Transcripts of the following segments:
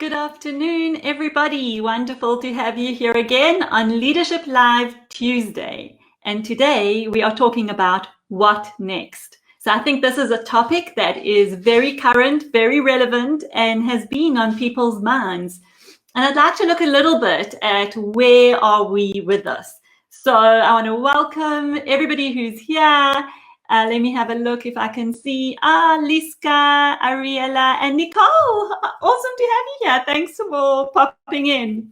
Good afternoon, everybody. Wonderful to have you here again on Leadership Live Tuesday. And today we are talking about what next. So I think this is a topic that is very current, very relevant, and has been on people's minds. And I'd like to look a little bit at where are we with this. So I want to welcome everybody who's here. Let me have a look if I can see. Liska, Ariella, and Nicole. Awesome to have you here. Thanks for popping in.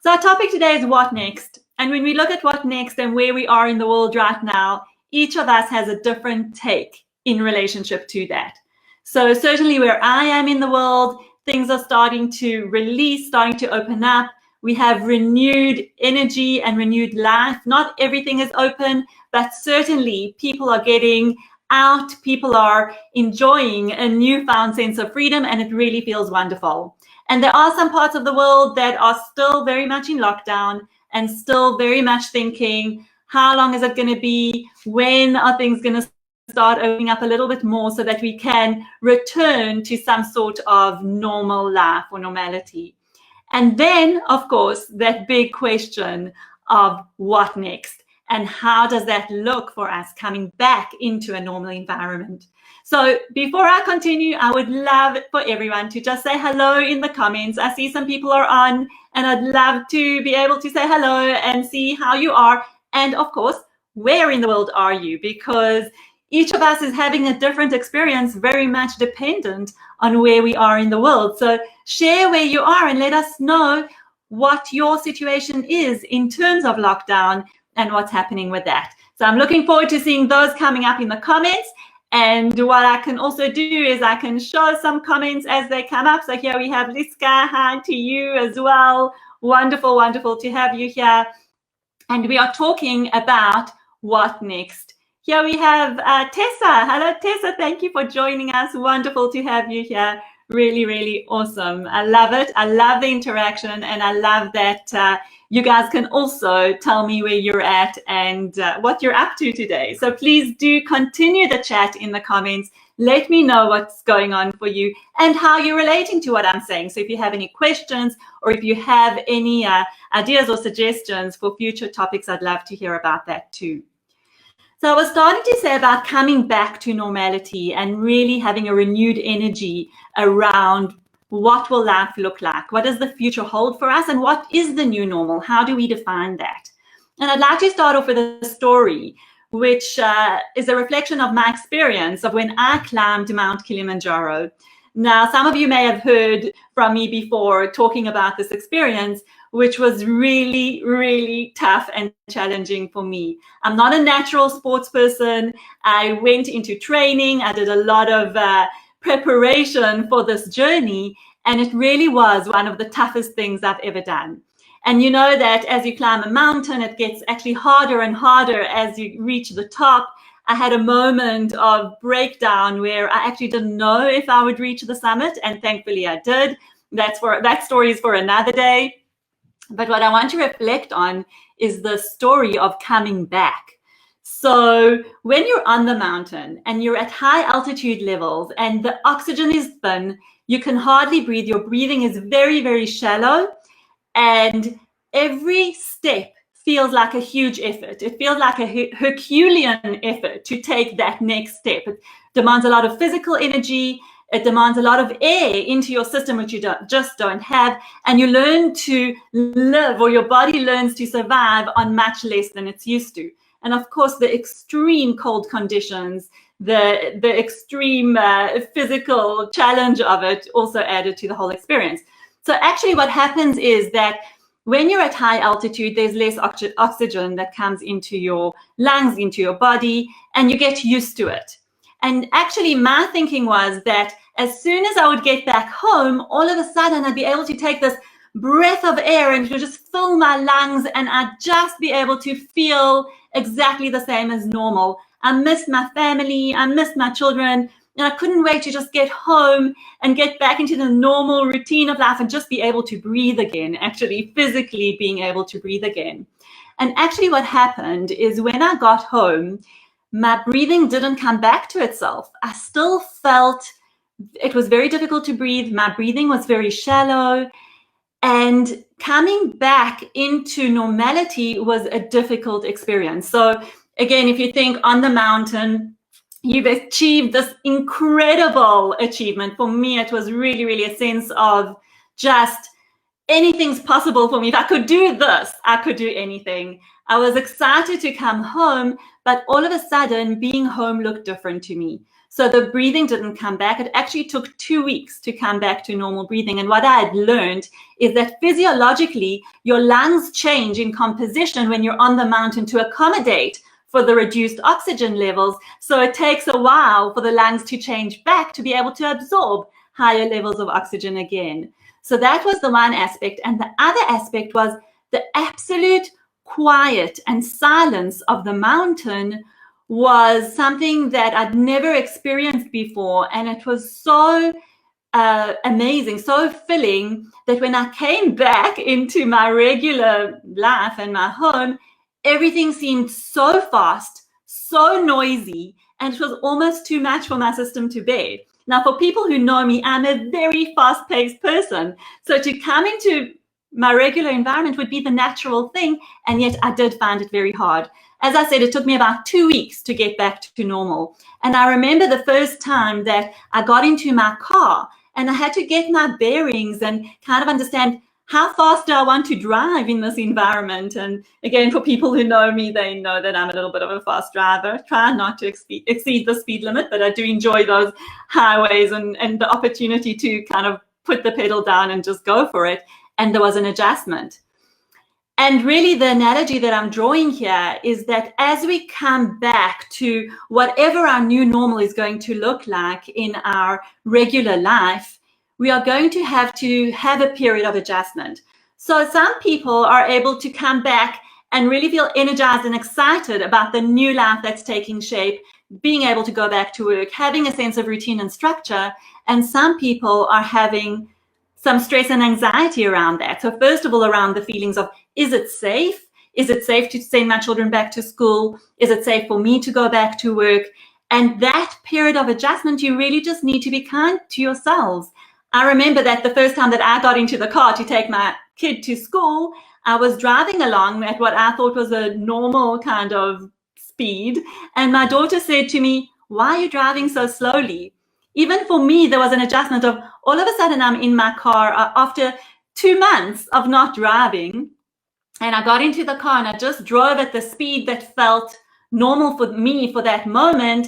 So our topic today is what next? And when we look at what next and where we are in the world right now, each of us has a different take in relationship to that. So certainly where I am in the world, things are starting to release, starting to open up. We have renewed energy and renewed life. Not everything is open, but certainly people are getting out, people are enjoying a newfound sense of freedom, and it really feels wonderful. And there are some parts of the world that are still very much in lockdown and still very much thinking, how long is it going to be? When are things going to start opening up a little bit more so that we can return to some sort of normal life or normality? And then, of course, that big question of what next? And how does that look for us coming back into a normal environment? So before I continue, I would love for everyone to just say hello in the comments. I see some people are on, and I'd love to be able to say hello and see how you are. And of course, where in the world are you? Because each of us is having a different experience, very much dependent on where we are in the world. So share where you are and let us know what your situation is in terms of lockdown and what's happening with that. So I'm looking forward to seeing those coming up in the comments. And what I can also do is I can show some comments as they come up. So here we have Liska, hi to you as well. Wonderful, wonderful to have you here. And we are talking about what next. Here we have Tessa. Hello, Tessa. Thank you for joining us. Wonderful to have you here. Really, really awesome. I love it. I love the interaction, and I love that you guys can also tell me where you're at and what you're up to today. So please do continue the chat in the comments. Let me know what's going on for you and how you're relating to what I'm saying. So if you have any questions or if you have any ideas or suggestions for future topics, I'd love to hear about that too. So I was starting to say about coming back to normality and really having a renewed energy around what will life look like? What does the future hold for us? And what is the new normal? How do we define that? And I'd like to start off with a story, which is a reflection of my experience of when I climbed Mount Kilimanjaro. Now, some of you may have heard from me before talking about this experience, which was really, really tough and challenging for me. I'm not a natural sports person. I went into training. I did a lot of preparation for this journey, and it really was one of the toughest things I've ever done. And you know that as you climb a mountain, it gets actually harder and harder as you reach the top. I had a moment of breakdown where I actually didn't know if I would reach the summit, and thankfully I did. That story is for another day. But what I want to reflect on is the story of coming back. So when you're on the mountain and you're at high altitude levels and the oxygen is thin, you can hardly breathe. Your breathing is very, very shallow. And every step feels like a huge effort. It feels like a Herculean effort to take that next step. It demands a lot of physical energy. It demands a lot of air into your system, which you just don't have. And you learn to live, or your body learns to survive on much less than it's used to. And of course, the extreme cold conditions, the extreme physical challenge of it also added to the whole experience. So actually what happens is that when you're at high altitude, there's less oxygen that comes into your lungs, into your body, and you get used to it. And actually my thinking was that as soon as I would get back home, all of a sudden I'd be able to take this breath of air and it would just fill my lungs, and I'd just be able to feel exactly the same as normal. I missed my family, I missed my children, and I couldn't wait to just get home and get back into the normal routine of life and just be able to breathe again, actually physically being able to breathe again. And actually what happened is when I got home, my breathing didn't come back to itself. I still felt it was very difficult to breathe. My breathing was very shallow. And coming back into normality was a difficult experience. So again, if you think on the mountain, you've achieved this incredible achievement. For me, it was really, really a sense of just anything's possible for me. If I could do this, I could do anything. I was excited to come home, but all of a sudden being home looked different to me. So the breathing didn't come back. It actually took 2 weeks to come back to normal breathing. And what I had learned is that physiologically, your lungs change in composition when you're on the mountain to accommodate for the reduced oxygen levels. So it takes a while for the lungs to change back to be able to absorb higher levels of oxygen again. So that was the one aspect. And the other aspect was the absolute quiet and silence of the mountain was something that I'd never experienced before. And it was so amazing, so filling, that when I came back into my regular life and my home, everything seemed so fast, so noisy, and it was almost too much for my system to bear. Now, for people who know me, I'm a very fast-paced person. So to come into my regular environment would be the natural thing, and yet I did find it very hard. As I said, it took me about 2 weeks to get back to normal. And I remember the first time that I got into my car and I had to get my bearings and kind of understand how fast do I want to drive in this environment. And again, for people who know me, they know that I'm a little bit of a fast driver. Try not to exceed the speed limit, but I do enjoy those highways and the opportunity to kind of put the pedal down and just go for it. And there was an adjustment. And really the analogy that I'm drawing here is that as we come back to whatever our new normal is going to look like in our regular life, we are going to have a period of adjustment. So some people are able to come back and really feel energized and excited about the new life that's taking shape, being able to go back to work, having a sense of routine and structure. And some people are having some stress and anxiety around that. So first of all, around the feelings of, is it safe? Is it safe to send my children back to school? Is it safe for me to go back to work? And that period of adjustment, you really just need to be kind to yourselves. I remember that the first time that I got into the car to take my kid to school, I was driving along at what I thought was a normal kind of speed. And my daughter said to me, "Why are you driving so slowly?" Even for me, there was an adjustment of all of a sudden I'm in my car after 2 months of not driving. And I got into the car and I just drove at the speed that felt normal for me for that moment.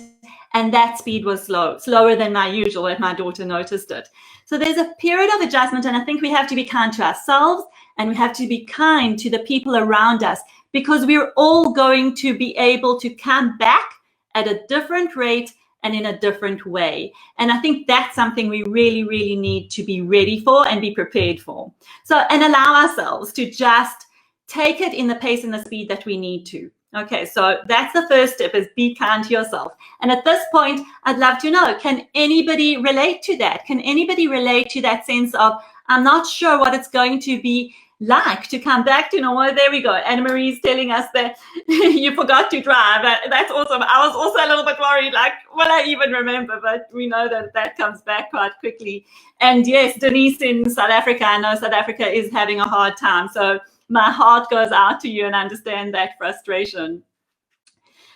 And that speed was slower than my usual, and my daughter noticed it. So there's a period of adjustment, and I think we have to be kind to ourselves and we have to be kind to the people around us, because we're all going to be able to come back at a different rate and in a different way. And I think that's something we really, really need to be ready for and be prepared for. So, and allow ourselves to just take it in the pace and the speed that we need to. Okay, so that's the first step, is be kind to yourself. And at this point, I'd love to know, can anybody relate to that? Can anybody relate to that sense of, I'm not sure what it's going to be like to come back to normal? There we go. Anne-Marie's telling us that you forgot to drive. That's awesome. I was also a little bit worried, like, will I even remember? But we know that that comes back quite quickly. And yes, Denise in South Africa, I know South Africa is having a hard time. So my heart goes out to you and I understand that frustration.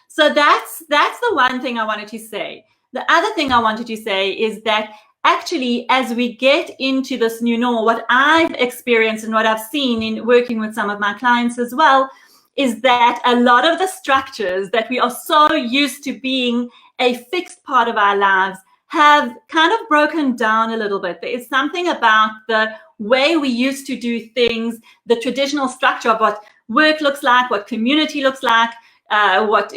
So that's the one thing I wanted to say. The other thing I wanted to say is that actually, as we get into this new normal, what I've experienced and what I've seen in working with some of my clients as well, is that a lot of the structures that we are so used to being a fixed part of our lives have kind of broken down a little bit. There is something about the way we used to do things, the traditional structure of what work looks like, what community looks like, what,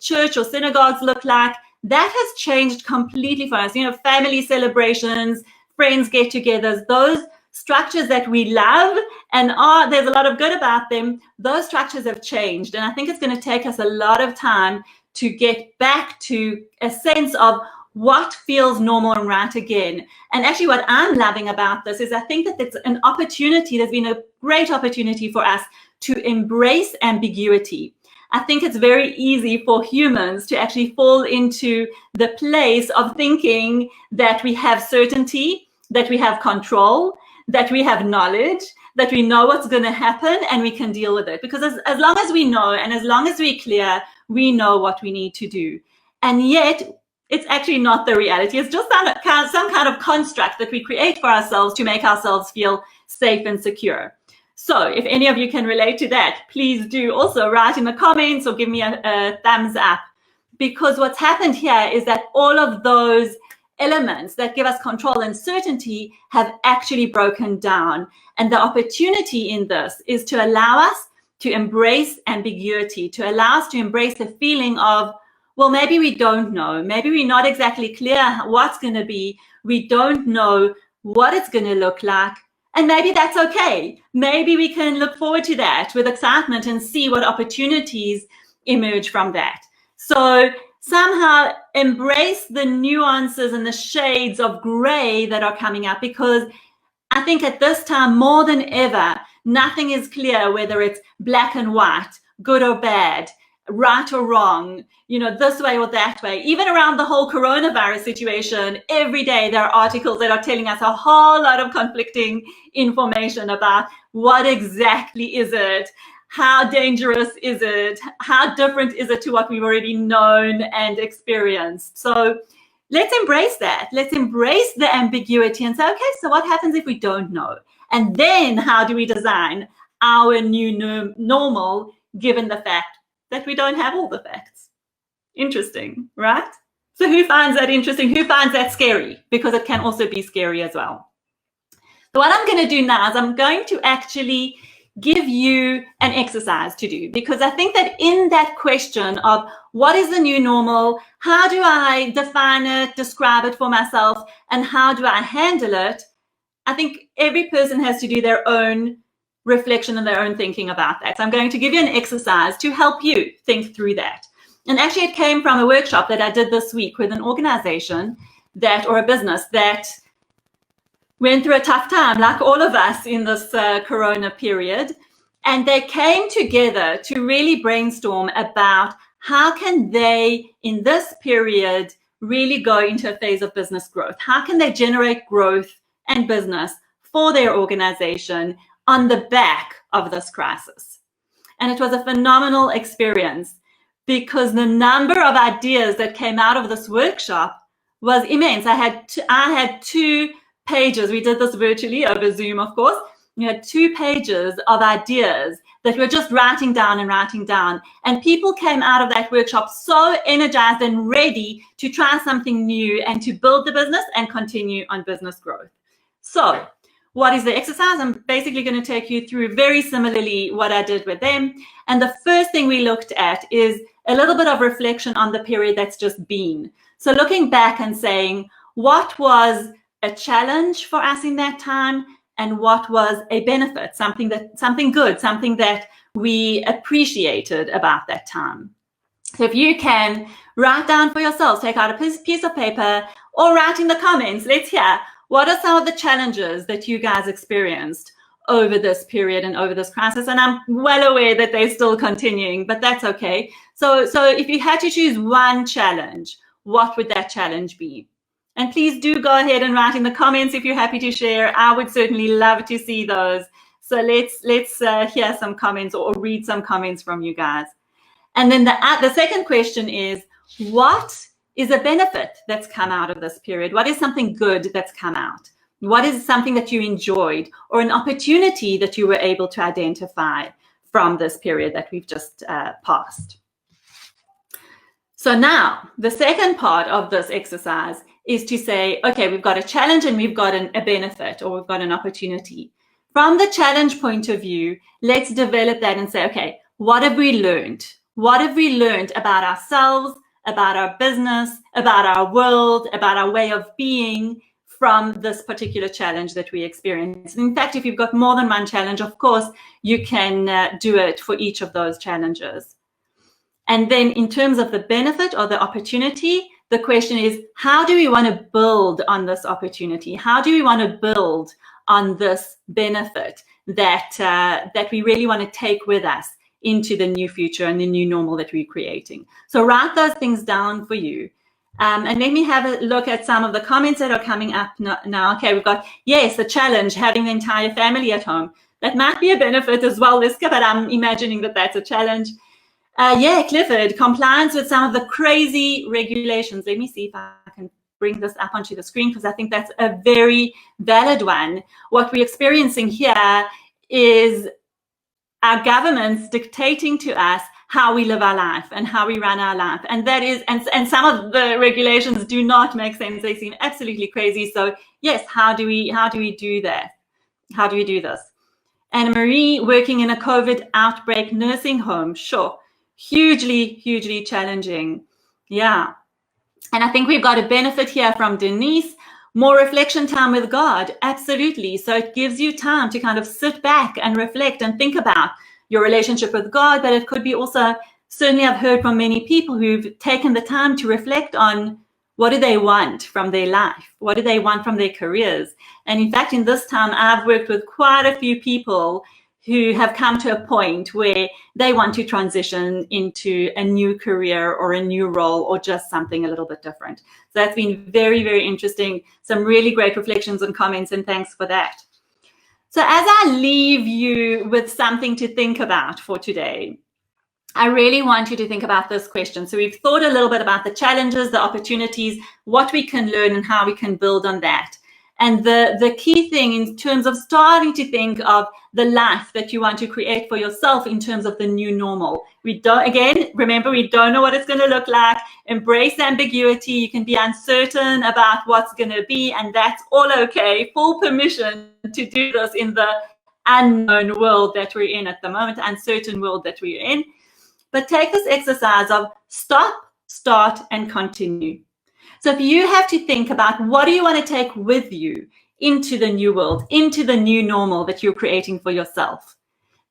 church or synagogues look like. That has changed completely for us. Family celebrations, friends get-togethers, those structures that we love and there's a lot of good about them, those structures have changed. And I think it's going to take us a lot of time to get back to a sense of what feels normal and right again. And actually what I'm loving about this is I think that it's an opportunity, there's been a great opportunity for us to embrace ambiguity. I think it's very easy for humans to actually fall into the place of thinking that we have certainty, that we have control, that we have knowledge, that we know what's going to happen and we can deal with it. Because as long as we know and as long as we're clear, we know what we need to do. And yet, it's actually not the reality. It's just some kind of construct that we create for ourselves to make ourselves feel safe and secure. So if any of you can relate to that, please do also write in the comments or give me a thumbs up. Because what's happened here is that all of those elements that give us control and certainty have actually broken down. And the opportunity in this is to allow us to embrace ambiguity, to allow us to embrace the feeling of, well, maybe we don't know. Maybe we're not exactly clear what's going to be. We don't know what it's going to look like. And maybe that's okay. Maybe we can look forward to that with excitement and see what opportunities emerge from that. So somehow embrace the nuances and the shades of gray that are coming up, because I think at this time, more than ever, nothing is clear, whether it's black and white, good or bad, right or wrong, this way or that way. Even around the whole coronavirus situation, every day there are articles that are telling us a whole lot of conflicting information about what exactly is it, how dangerous is it, how different is it to what we've already known and experienced. So let's embrace that. Let's embrace the ambiguity and say, okay, so what happens if we don't know? And then how do we design our new normal, given the fact that we don't have all the facts? Interesting, right? So who finds that interesting? Who finds that scary? Because it can also be scary as well. So what I'm going to do now is I'm going to actually give you an exercise to do, because I think that in that question of what is the new normal, how do I define it, describe it for myself, and how do I handle it, I think every person has to do their own reflection and their own thinking about that. So I'm going to give you an exercise to help you think through that. And actually it came from a workshop that I did this week with an organization or a business that went through a tough time, like all of us in this corona period. And they came together to really brainstorm about how can they, in this period, really go into a phase of business growth. How can they generate growth and business for their organization on the back of this crisis? And it was a phenomenal experience, because the number of ideas that came out of this workshop was immense. I had 2 pages. We did this virtually over Zoom, of course. We had 2 pages of ideas that we're just writing down. And people came out of that workshop so energized and ready to try something new and to build the business and continue on business growth. So what is the exercise? I'm basically going to take you through very similarly what I did with them. And the first thing we looked at is a little bit of reflection on the period that's just been. So looking back and saying, what was a challenge for us in that time, and what was a benefit, something good, something that we appreciated about that time. So if you can write down for yourselves, take out a piece of paper or write in the comments, let's hear, what are some of the challenges that you guys experienced over this period and over this crisis? And I'm well aware that they're still continuing, but that's okay. So if you had to choose one challenge, what would that challenge be? And please do go ahead and write in the comments if you're happy to share. I would certainly love to see those. So let's hear some comments or read some comments from you guys. And then the second question is, what is a benefit that's come out of this period? What is something good that's come out? What is something that you enjoyed, or an opportunity that you were able to identify from this period that we've just passed? So now the second part of this exercise is to say, okay, we've got a challenge and we've got a benefit, or we've got an opportunity. From the challenge point of view, let's develop that and say, okay, what have we learned? What have we learned about ourselves, about our business, about our world, about our way of being from this particular challenge that we experienced? In fact, if you've got more than one challenge, of course, you can do it for each of those challenges. And then in terms of the benefit or the opportunity, the question is, how do we want to build on this opportunity? How do we want to build on this benefit that we really want to take with us into the new future and the new normal that we're creating. So write those things down for you. And let me have a look at some of the comments that are coming up now. Okay, we've got, yes, the challenge, having the entire family at home. That might be a benefit as well, Liska, but I'm imagining that that's a challenge. Yeah, Clifford, compliance with some of the crazy regulations. Let me see if I can bring this up onto the screen, because I think that's a very valid one. What we're experiencing here is our governments dictating to us how we live our life and how we run our life. And that is, and some of the regulations do not make sense. They seem absolutely crazy. So yes, how do we do that? How do we do this? Anna Marie, working in a COVID outbreak nursing home. Sure. Hugely challenging. Yeah. And I think we've got a benefit here from Denise. More reflection time with God. Absolutely. So it gives you time to kind of sit back and reflect and think about your relationship with God. But it could be also, certainly I've heard from many people who've taken the time to reflect on what do they want from their life? What do they want from their careers? And in fact, in this time, I've worked with quite a few people who have come to a point where they want to transition into a new career or a new role or just something a little bit different. So that's been very interesting. Some really great reflections and comments, and thanks for that. So as I leave you with something to think about for today, I really want you to think about this question. So we've thought a little bit about the challenges, the opportunities, what we can learn and how we can build on that. And the key thing in terms of starting to think of the life that you want to create for yourself in terms of the new normal. We don't, again, remember, we don't know what it's going to look like. Embrace ambiguity. You can be uncertain about what's going to be, and that's all okay. Full permission to do this in the unknown world that we're in at the moment, uncertain world that we're in. But take this exercise of stop, start, and continue. So if you have to think about what do you want to take with you into the new world, into the new normal that you're creating for yourself,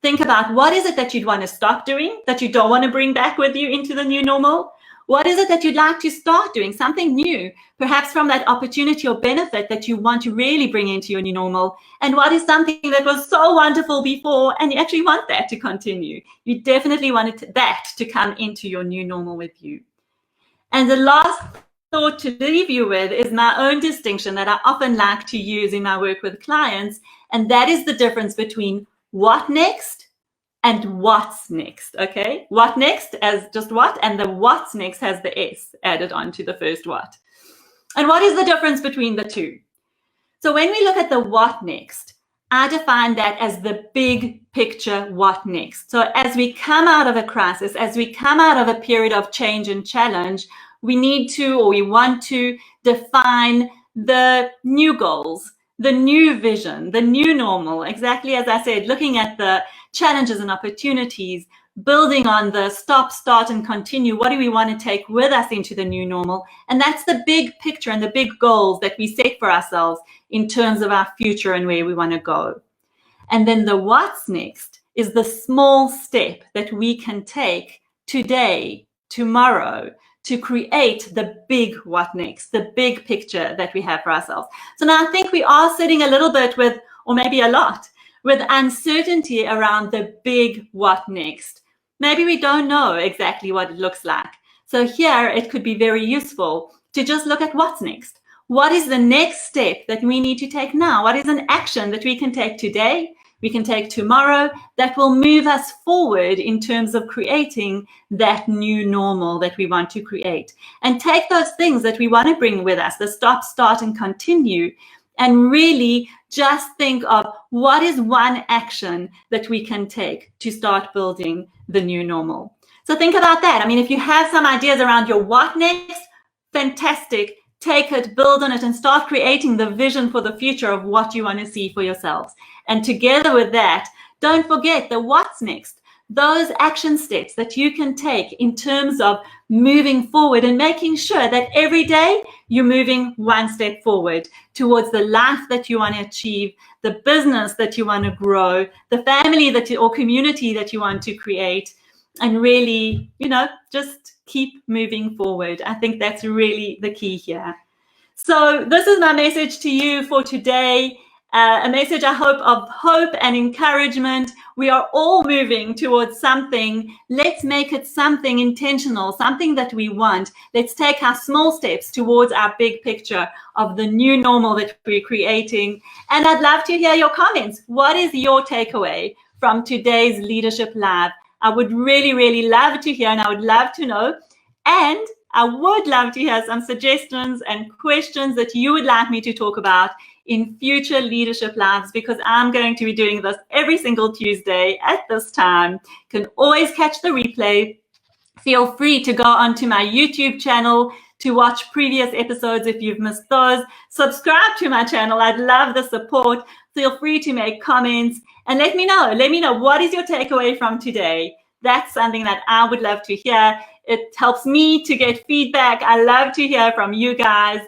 think about what is it that you'd want to stop doing, that you don't want to bring back with you into the new normal? What is it that you'd like to start doing, something new, perhaps from that opportunity or benefit that you want to really bring into your new normal? And what is something that was so wonderful before and you actually want that to continue? You definitely wanted that to come into your new normal with you. And the last thought to leave you with is my own distinction that I often like to use in my work with clients, and that is the difference between what next and what's next. Okay, what next as just what, and the what's next has the S added on to the first what. And what is the difference between the two? So when we look at the what next, I define that as the big picture what next. So as we come out of a crisis, as we come out of a period of change and challenge, we need to, or we want to, define the new goals, the new vision, the new normal. Exactly as I said, looking at the challenges and opportunities, building on the stop, start, and continue. What do we want to take with us into the new normal? And that's the big picture and the big goals that we set for ourselves in terms of our future and where we want to go. And then the what's next is the small step that we can take today, tomorrow, to create the big what next, the big picture that we have for ourselves. So now I think we are sitting a little bit with, or maybe a lot, with uncertainty around the big what next. Maybe we don't know exactly what it looks like. So here it could be very useful to just look at what's next. What is the next step that we need to take now? What is an action that we can take today, we can take tomorrow, that will move us forward in terms of creating that new normal that we want to create? And take those things that we want to bring with us, the stop, start, and continue, and really just think of what is one action that we can take to start building the new normal. So think about that. I mean, if you have some ideas around your what next, fantastic. Take it, build on it, and start creating the vision for the future of what you want to see for yourselves. And together with that, don't forget the what's next, those action steps that you can take in terms of moving forward and making sure that every day you're moving one step forward towards the life that you want to achieve, the business that you want to grow, the family that you, or community that you want to create, and really, just keep moving forward. I think that's really the key here. So this is my message to you for today. a message, I hope, of hope and encouragement. We are all moving towards something. Let's make it something intentional, something that we want. Let's take our small steps towards our big picture of the new normal that we're creating. And I'd love to hear your comments. What is your takeaway from today's Leadership Live? I would really, really love to hear, and I would love to know. And I would love to hear some suggestions and questions that you would like me to talk about in future Leadership Lives, because I'm going to be doing this every single Tuesday at this time. You can always catch the replay. Feel free to go onto my YouTube channel to watch previous episodes if you've missed those. Subscribe to my channel. I'd love the support. Feel free to make comments and let me know. Let me know, what is your takeaway from today? That's something that I would love to hear. It helps me to get feedback. I love to hear from you guys.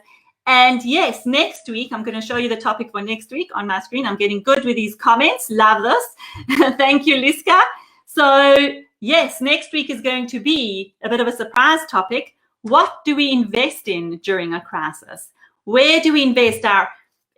And yes, next week, I'm going to show you the topic for next week on my screen. I'm getting good with these comments. Love this. Thank you, Liska. So yes, next week is going to be a bit of a surprise topic. What do we invest in during a crisis? Where do we invest our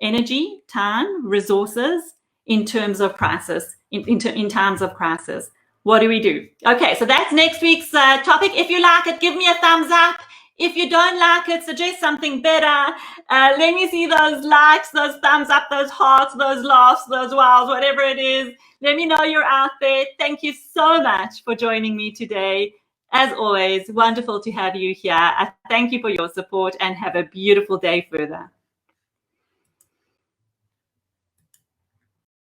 energy, time, resources in terms of crisis, in times of crisis? What do we do? Okay, so that's next week's topic. If you like it, give me a thumbs up. If you don't like it, suggest something better. Let me see those likes, those thumbs up, those hearts, those laughs, those wows, whatever it is. Let me know you're out there. Thank you so much for joining me today. As always, wonderful to have you here. I thank you for your support and have a beautiful day further.